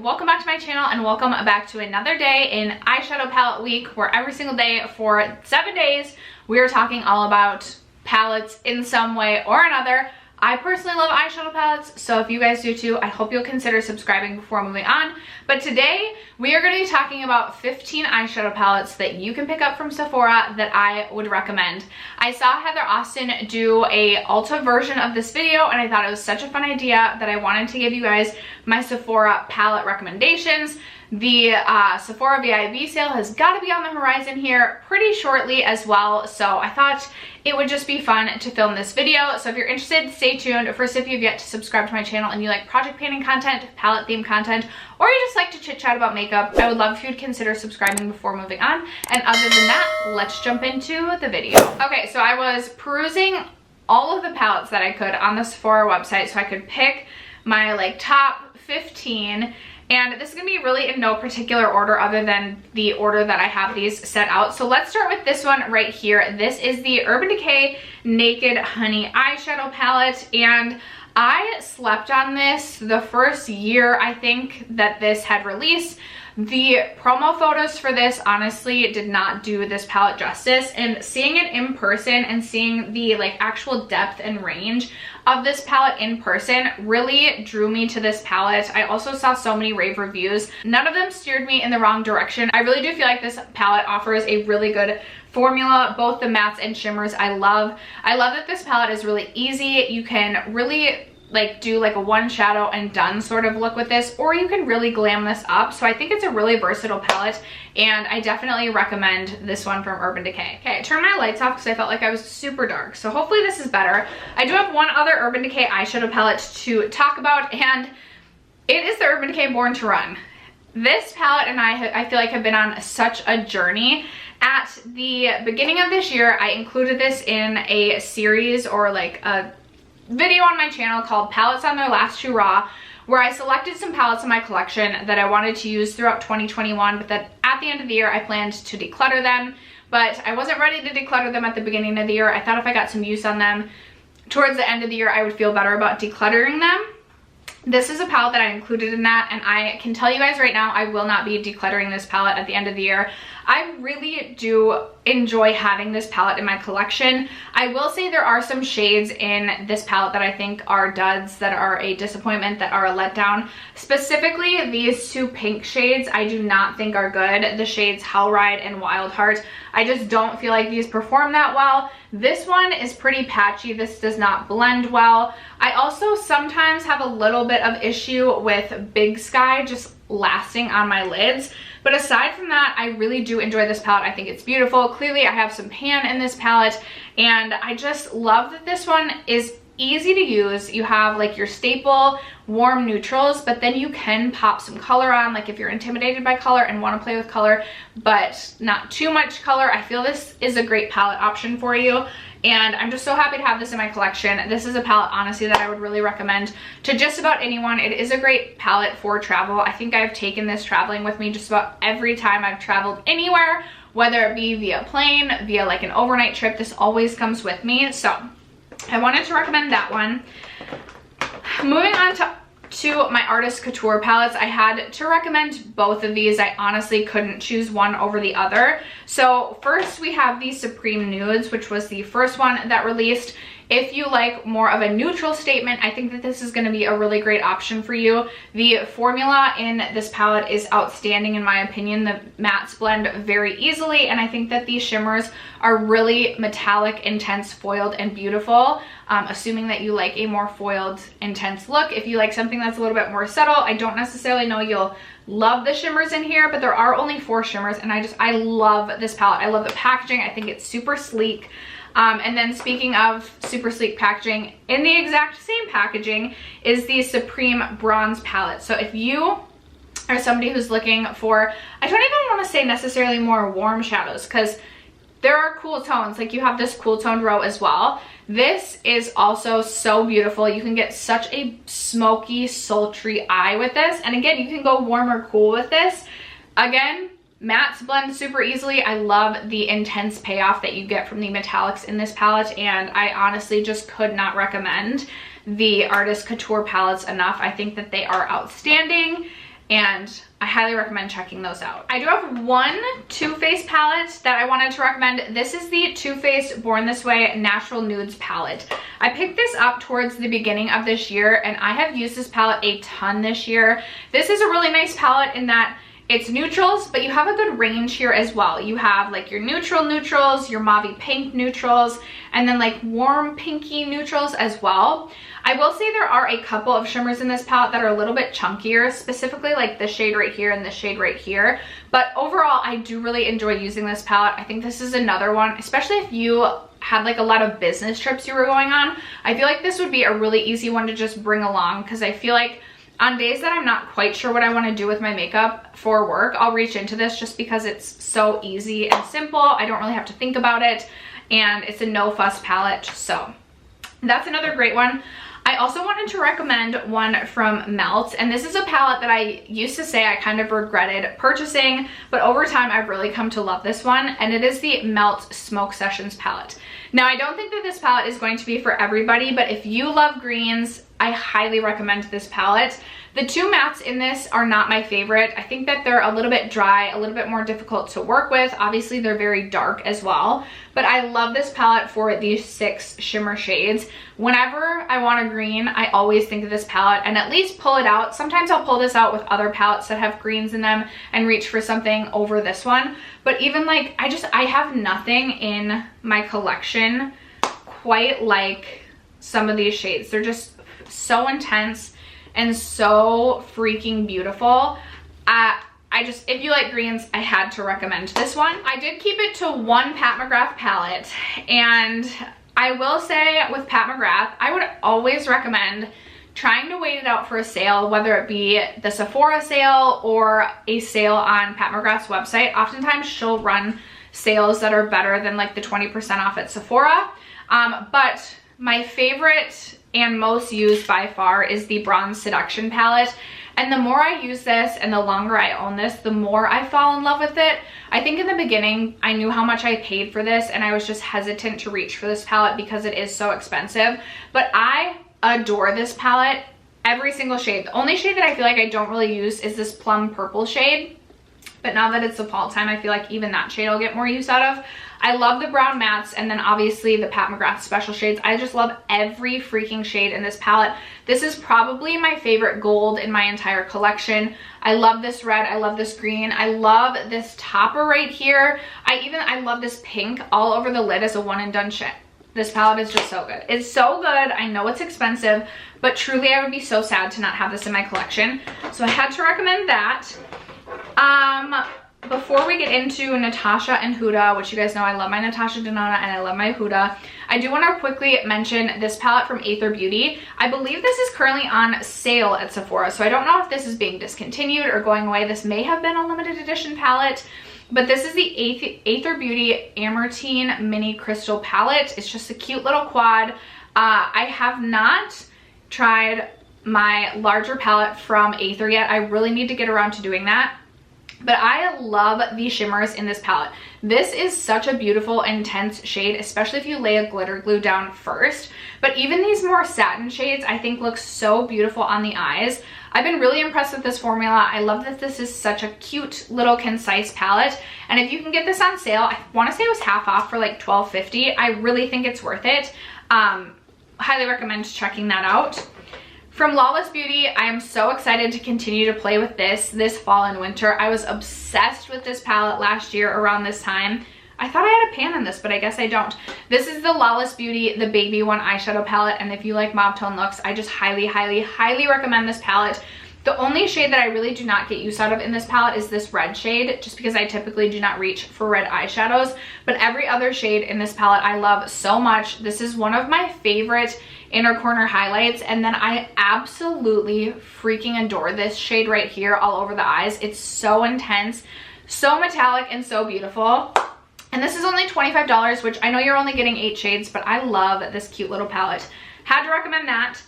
welcome back to my channel and welcome back to another day in eyeshadow palette week, where every single day for 7 days we are talking all about palettes in some way or another. I personally love eyeshadow palettes, so if you guys do too, I hope you'll consider subscribing before moving on. But today we are going to be talking about 15 eyeshadow palettes that you can pick up from Sephora that I would recommend. I saw Heather Austin do a Ulta version of this video and I thought it was such a fun idea that I wanted to give you guys my Sephora palette recommendations. The Sephora VIB sale has got to be on the horizon here pretty shortly as well, so I thought it would just be fun to film this video. So if you're interested, stay tuned. First, if you've yet to subscribe to my channel and you like project painting content, palette themed content, or you just like to chit chat about makeup, I would love if you'd consider subscribing before moving on. And other than that, let's jump into the video. Okay, so I was perusing all of the palettes that I could on the Sephora website so I could pick my top 15. And this is going to be really in no particular order other than the order that I have these set out. So let's start with this one right here. This is the Urban Decay Naked Honey eyeshadow palette. And I slept on this the first year, I think, that this had released. The promo photos for this honestly did not do this palette justice, and seeing it in person and seeing the actual depth and range of this palette in person really drew me to this palette. I also saw so many rave reviews. None of them steered me in the wrong direction. I really do feel like this palette offers a really good formula, both the mattes and shimmers. I love that this palette is really easy. You can really do a one shadow and done sort of look with this, or you can really glam this up. So I think it's a really versatile palette and I definitely recommend this one from Urban Decay. Okay, I turned my lights off because I felt like I was super dark, so hopefully this is better. I do have one other Urban Decay eyeshadow palette to talk about, and it is the Urban Decay Born to Run. This palette and I feel like have been on such a journey. At the beginning of this year, I included this in a series or a video on my channel called Palettes on Their Last Hurrah, where I selected some palettes in my collection that I wanted to use throughout 2021, but that at the end of the year I planned to declutter them, but I wasn't ready to declutter them at the beginning of the year. I thought if I got some use on them towards the end of the year, I would feel better about decluttering them. This is a palette that I included in that, and I can tell you guys right now, I will not be decluttering this palette at the end of the year. I really do enjoy having this palette in my collection. I will say there are some shades in this palette that I think are duds, that are a disappointment, that are a letdown. Specifically, these two pink shades I do not think are good. The shades Hell Ride and Wild Heart. I just don't feel like these perform that well. This one is pretty patchy. This does not blend well. I also sometimes have a little bit of issue with Big Sky just lasting on my lids. But aside from that, I really do enjoy this palette. I think it's beautiful. Clearly, I have some pan in this palette, and I just love that this one is easy to use. You have your staple warm neutrals, but then you can pop some color on, if you're intimidated by color and want to play with color, but not too much color. I feel this is a great palette option for you. And I'm just so happy to have this in my collection. This is a palette, honestly, that I would really recommend to just about anyone. It is a great palette for travel. I think I've taken this traveling with me just about every time I've traveled anywhere, whether it be via plane, via an overnight trip. This always comes with me. So I wanted to recommend that one. Moving on to my Artist Couture palettes, I had to recommend both of these. I honestly couldn't choose one over the other. So first we have the Supreme Nudes, which was the first one that released. If you like more of a neutral statement, I think that this is going to be a really great option for you. The formula in this palette is outstanding in my opinion. The mattes blend very easily, and I think that these shimmers are really metallic, intense, foiled, and beautiful. Assuming that you like a more foiled, intense look. If you like something that's a little bit more subtle, I don't necessarily know you'll love the shimmers in here, but there are only 4 shimmers, and I love this palette. I love the packaging. I think it's super sleek. And then speaking of super sleek packaging, in the exact same packaging is the Supreme Bronze palette. So if you are somebody who's looking for, I don't even want to say necessarily more warm shadows, because there are cool tones. You have this cool toned row as well. This is also so beautiful. You can get such a smoky, sultry eye with this. And again, you can go warm or cool with this. Again, mattes blend super easily. I love the intense payoff that you get from the metallics in this palette, and I honestly just could not recommend the Artist Couture palettes enough. I think that they are outstanding, and I highly recommend checking those out. I do have one Too Faced palette that I wanted to recommend. This is the Too Faced Born This Way Natural Nudes palette. I picked this up towards the beginning of this year, and I have used this palette a ton this year. This is a really nice palette in that it's neutrals, but you have a good range here as well. You have like your neutral neutrals, your mauve pink neutrals, and then like warm pinky neutrals as well. I will say there are a couple of shimmers in this palette that are a little bit chunkier, specifically like this shade right here and this shade right here. But overall, I do really enjoy using this palette. I think this is another one, especially if you had like a lot of business trips you were going on. I feel like this would be a really easy one to just bring along, because I feel like on days that I'm not quite sure what I want to do with my makeup for work, I'll reach into this just because it's so easy and simple. I don't really have to think about it, and it's a no fuss palette. So that's another great one. I also wanted to recommend one from Melt, and this is a palette that I used to say I kind of regretted purchasing, but over time I've really come to love this one, and it is the Melt Smoke Sessions palette. Now, I don't think that this palette is going to be for everybody, but if you love greens, I highly recommend this palette. The two mattes in this are not my favorite. I think that they're a little bit dry, a little bit more difficult to work with. Obviously, they're very dark as well, but I love this palette for these 6 shimmer shades. Whenever I want a green, I always think of this palette and at least pull it out. Sometimes I'll pull this out with other palettes that have greens in them and reach for something over this one. But even like, I have nothing in my collection quite like some of these shades. They're just so intense and so freaking beautiful. If you like greens, I had to recommend this one. I did keep it to one Pat McGrath palette, and I will say with Pat McGrath, I would always recommend trying to wait it out for a sale, whether it be the Sephora sale or a sale on Pat McGrath's website. Oftentimes she'll run sales that are better than like the 20% off at Sephora. But my favorite and most used by far is the Bronze Seduction palette. And the more I use this and the longer I own this, the more I fall in love with it. I think in the beginning, I knew how much I paid for this, and I was just hesitant to reach for this palette because it is so expensive. But I adore this palette, every single shade. The only shade that I feel like I don't really use is this plum purple shade. But now that it's the fall time, I feel like even that shade I'll get more use out of. I love the brown mattes, and then obviously the Pat McGrath special shades. I just love every freaking shade in this palette. This is probably my favorite gold in my entire collection. I love this red, I love this green, I love this topper right here. I love this pink all over the lid as a one and done shade. This palette is just so good. It's so good. I know it's expensive, but truly I would be so sad to not have this in my collection. So I had to recommend that. Before we get into Natasha and Huda, which you guys know I love my Natasha Denona and I love my Huda, I do want to quickly mention this palette from Aether Beauty. I believe this is currently on sale at Sephora, so I don't know if this is being discontinued or going away. This may have been a limited edition palette, but this is the Aether Beauty Amartine Mini Crystal Palette. It's just a cute little quad. I have not tried my larger palette from Aether yet. I really need to get around to doing that. But I love the shimmers in this palette. This is such a beautiful, intense shade, especially if you lay a glitter glue down first. But even these more satin shades, I think look so beautiful on the eyes. I've been really impressed with this formula. I love that this is such a cute little concise palette. And if you can get this on sale, I want to say it was half off for like $12.50. I really think it's worth it. Highly recommend checking that out. From Lawless Beauty, I am so excited to continue to play with this fall and winter. I was obsessed with this palette last year around this time. I thought I had a pan in this, but I guess I don't. This is the Lawless Beauty, the Baby One eyeshadow palette, and if you like mauve tone looks, I just highly, highly, highly recommend this palette. The only shade that I really do not get use out of in this palette is this red shade, just because I typically do not reach for red eyeshadows. But every other shade in this palette I love so much. This is one of my favorite inner corner highlights, and then I absolutely freaking adore this shade right here all over the eyes. It's so intense, so metallic, and so beautiful. And this is only $25, which I know you're only getting 8 shades, but I love this cute little palette. Had to recommend that.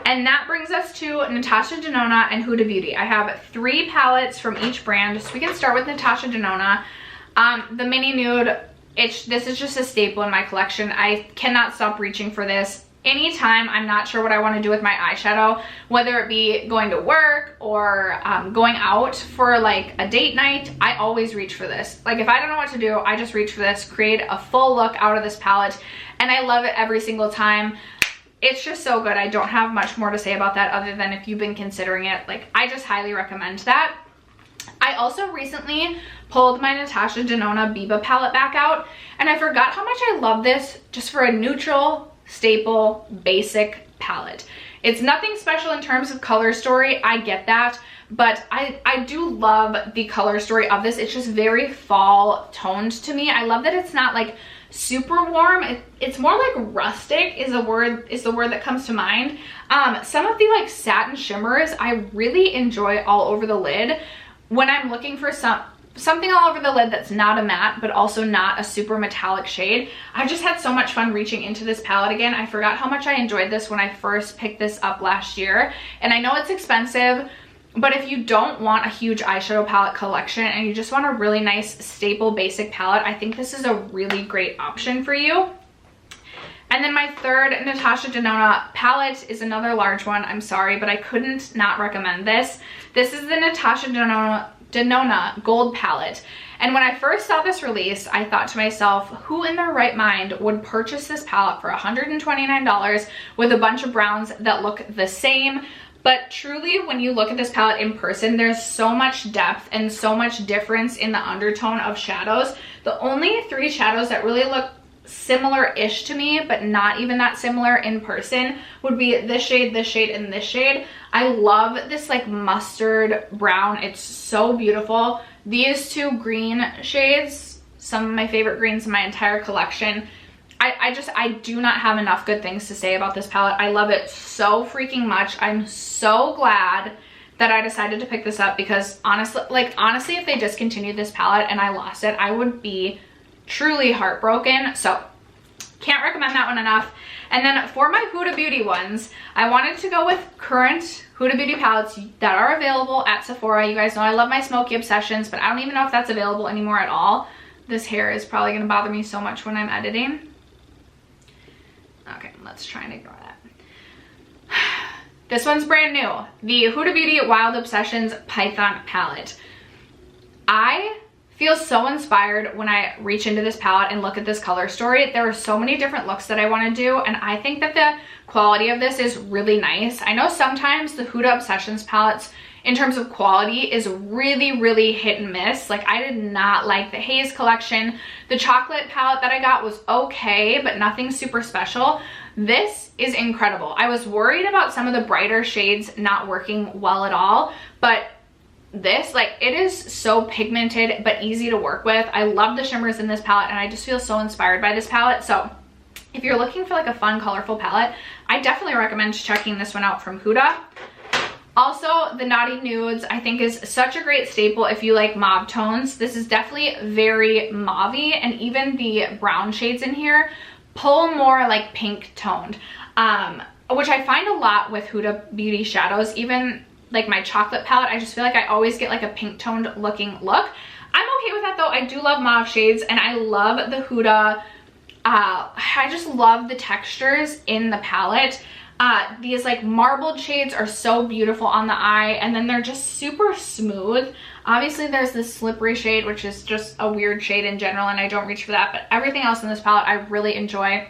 And that brings us to Natasha Denona and Huda Beauty. I have 3 palettes from each brand, so we can start with Natasha Denona. The Mini Nude, this is just a staple in my collection. I cannot stop reaching for this anytime I'm not sure what I want to do with my eyeshadow, whether it be going to work or going out for like a date night, I always reach for this. Like if I don't know what to do, I just reach for this, create a full look out of this palette, and I love it every single time. It's just so good. I don't have much more to say about that other than if you've been considering it, like I just highly recommend that. I also recently pulled my Natasha Denona Biba palette back out, and I forgot how much I love this just for a neutral, staple, basic palette. It's nothing special in terms of color story, I get that, but I do love the color story of this. It's just very fall toned to me. I love that it's not like super warm. It's more like rustic is the word that comes to mind. Some of the like satin shimmers I really enjoy all over the lid when I'm looking for something all over the lid that's not a matte but also not a super metallic shade. I just had so much fun reaching into this palette again. I forgot how much I enjoyed this when I first picked this up last year, and I know it's expensive, but if you don't want a huge eyeshadow palette collection and you just want a really nice staple basic palette, I think this is a really great option for you. And then my third Natasha Denona palette is another large one. I'm sorry, but I couldn't not recommend this. This is the Natasha Denona Gold palette. And when I first saw this release, I thought to myself, who in their right mind would purchase this palette for $129 with a bunch of browns that look the same? But truly, when you look at this palette in person, there's so much depth and so much difference in the undertone of shadows. The only three shadows that really look similar-ish to me, but not even that similar in person, would be this shade, and this shade. I love this like mustard brown. It's so beautiful. These two green shades, some of my favorite greens in my entire collection. I do not have enough good things to say about this palette. I love it so freaking much. I'm so glad that I decided to pick this up, because honestly, if they discontinued this palette and I lost it, I would be truly heartbroken. So can't recommend that one enough. And then for my Huda Beauty ones, I wanted to go with current Huda Beauty palettes that are available at Sephora. You guys know I love my Smoky Obsessions, but I don't even know if that's available anymore at all. This hair is probably going to bother me so much when I'm editing. Okay, let's try and ignore that. This one's brand new. The Huda Beauty Wild Obsessions Python palette. I feel so inspired when I reach into this palette and look at this color story. There are so many different looks that I want to do, and I think that the quality of this is really nice. I know sometimes the Huda Obsessions palettes in terms of quality is really hit and miss. Like I did not like the Haze collection. The chocolate palette that I got was okay, but nothing super special. This is incredible. I was worried about some of the brighter shades not working well at all, but this, like, it is so pigmented but easy to work with. I love the shimmers in this palette, and I just feel so inspired by this palette. So if you're looking for like a fun, colorful palette, I definitely recommend checking this one out from Huda. Also, the Naughty Nudes I think is such a great staple if you like mauve tones. This is definitely very mauvey, and even the brown shades in here pull more like pink toned, which I find a lot with Huda Beauty shadows. Even like my chocolate palette, I just feel like I always get like a pink toned looking look. I'm okay with that though. I do love mauve shades, and I love the Huda, I just love the textures in the palette. These like marbled shades are so beautiful on the eye, and then they're just super smooth. Obviously there's this slippery shade, which is just a weird shade in general, and I don't reach for that, but everything else in this palette I really enjoy,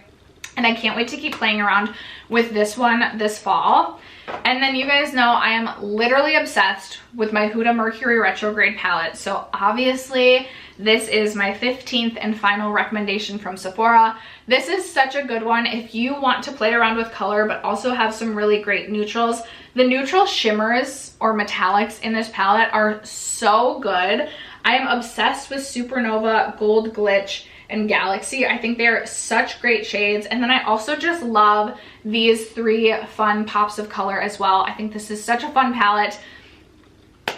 and I can't wait to keep playing around with this one this fall. And then you guys know I am literally obsessed with my Huda Mercury Retrograde palette. So obviously this is my 15th and final recommendation from Sephora. This is such a good one if you want to play around with color but also have some really great neutrals. The neutral shimmers or metallics in this palette are so good. I am obsessed with Supernova, Gold Glitch, and Galaxy. I think they're such great shades. And then I also just love these three fun pops of color as well. I think this is such a fun palette.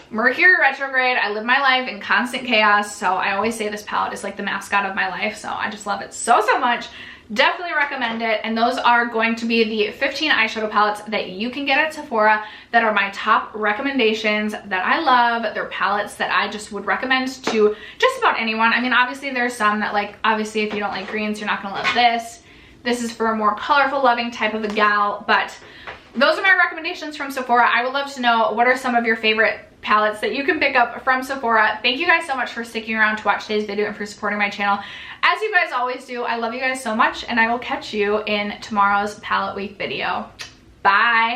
Mercury Retrograde, I live my life in constant chaos, so I always say this palette is like the mascot of my life, so I just love it so much. Definitely recommend it. And those are going to be the 15 eyeshadow palettes that you can get at Sephora that are my top recommendations that I love. They're palettes that I just would recommend to just about anyone. I mean, obviously there's some that, like, obviously if you don't like greens, you're not gonna love this. This is for a more colorful loving type of a gal, but those are my recommendations from Sephora. I would love to know what are some of your favorite palettes that you can pick up from Sephora. Thank you guys so much for sticking around to watch today's video and for supporting my channel. As you guys always do, I love you guys so much, and I will catch you in tomorrow's palette week video. Bye.